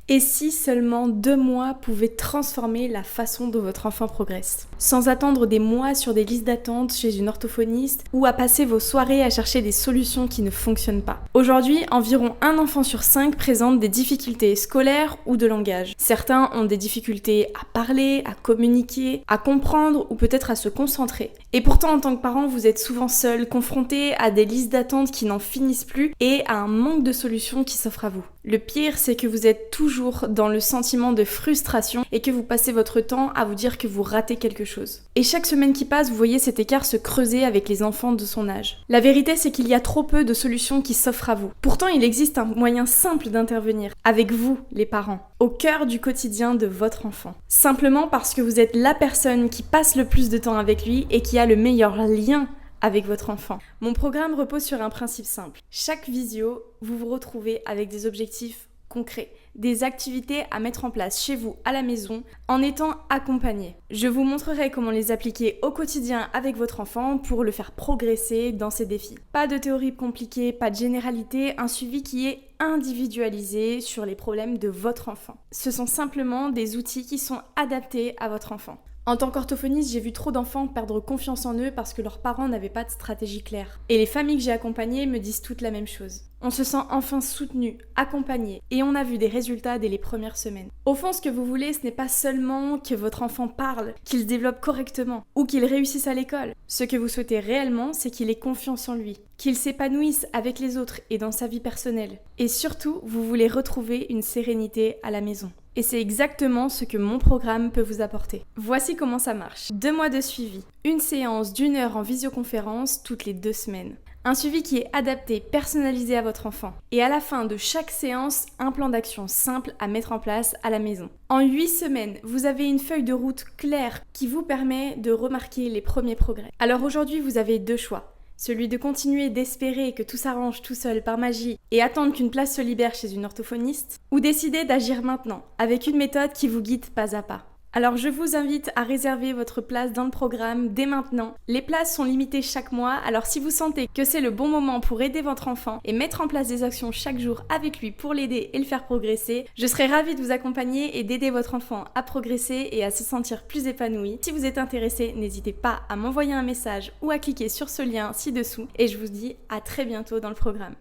Et si seulement 2 mois pouvaient transformer la façon dont votre enfant progresse? Sans attendre des mois sur des listes d'attente chez une orthophoniste ou à passer vos soirées à chercher des solutions qui ne fonctionnent pas. Aujourd'hui, environ 1 enfant sur 5 présente des difficultés scolaires ou de langage. Certains ont des difficultés à parler, à communiquer, à comprendre ou peut-être à se concentrer. Et pourtant, en tant que parent, vous êtes souvent seul, confronté à des listes d'attente qui n'en finissent plus et à un manque de solutions qui s'offre à vous. Le pire, c'est que vous êtes toujours dans le sentiment de frustration et que vous passez votre temps à vous dire que vous ratez quelque chose. Et chaque semaine qui passe, vous voyez cet écart se creuser avec les enfants de son âge. La vérité, c'est qu'il y a trop peu de solutions qui s'offrent à vous. Pourtant, il existe un moyen simple d'intervenir, avec vous, les parents, au cœur du quotidien de votre enfant. Simplement parce que vous êtes la personne qui passe le plus de temps avec lui et qui a le meilleur lien avec votre enfant. Mon programme repose sur un principe simple. Chaque visio, vous vous retrouvez avec des objectifs concrets, des activités à mettre en place chez vous à la maison en étant accompagné. Je vous montrerai comment les appliquer au quotidien avec votre enfant pour le faire progresser dans ses défis. Pas de théorie compliquée, pas de généralité, un suivi qui est individualisé sur les problèmes de votre enfant. Ce sont simplement des outils qui sont adaptés à votre enfant. En tant qu'orthophoniste, j'ai vu trop d'enfants perdre confiance en eux parce que leurs parents n'avaient pas de stratégie claire. Et les familles que j'ai accompagnées me disent toutes la même chose. On se sent enfin soutenu, accompagné, et on a vu des résultats dès les premières semaines. Au fond, ce que vous voulez, ce n'est pas seulement que votre enfant parle, qu'il se développe correctement, ou qu'il réussisse à l'école. Ce que vous souhaitez réellement, c'est qu'il ait confiance en lui, qu'il s'épanouisse avec les autres et dans sa vie personnelle. Et surtout, vous voulez retrouver une sérénité à la maison. Et c'est exactement ce que mon programme peut vous apporter. Voici comment ça marche. 2 mois de suivi. Une séance d'1 heure en visioconférence toutes les 2 semaines. Un suivi qui est adapté, personnalisé à votre enfant. Et à la fin de chaque séance, un plan d'action simple à mettre en place à la maison. En 8 semaines, vous avez une feuille de route claire qui vous permet de remarquer les premiers progrès. Alors aujourd'hui, vous avez 2 choix. Celui de continuer d'espérer que tout s'arrange tout seul par magie et attendre qu'une place se libère chez une orthophoniste, ou décider d'agir maintenant, avec une méthode qui vous guide pas à pas. Alors je vous invite à réserver votre place dans le programme dès maintenant. Les places sont limitées chaque mois, alors si vous sentez que c'est le bon moment pour aider votre enfant et mettre en place des actions chaque jour avec lui pour l'aider et le faire progresser, je serai ravie de vous accompagner et d'aider votre enfant à progresser et à se sentir plus épanoui. Si vous êtes intéressé, n'hésitez pas à m'envoyer un message ou à cliquer sur ce lien ci-dessous et je vous dis à très bientôt dans le programme.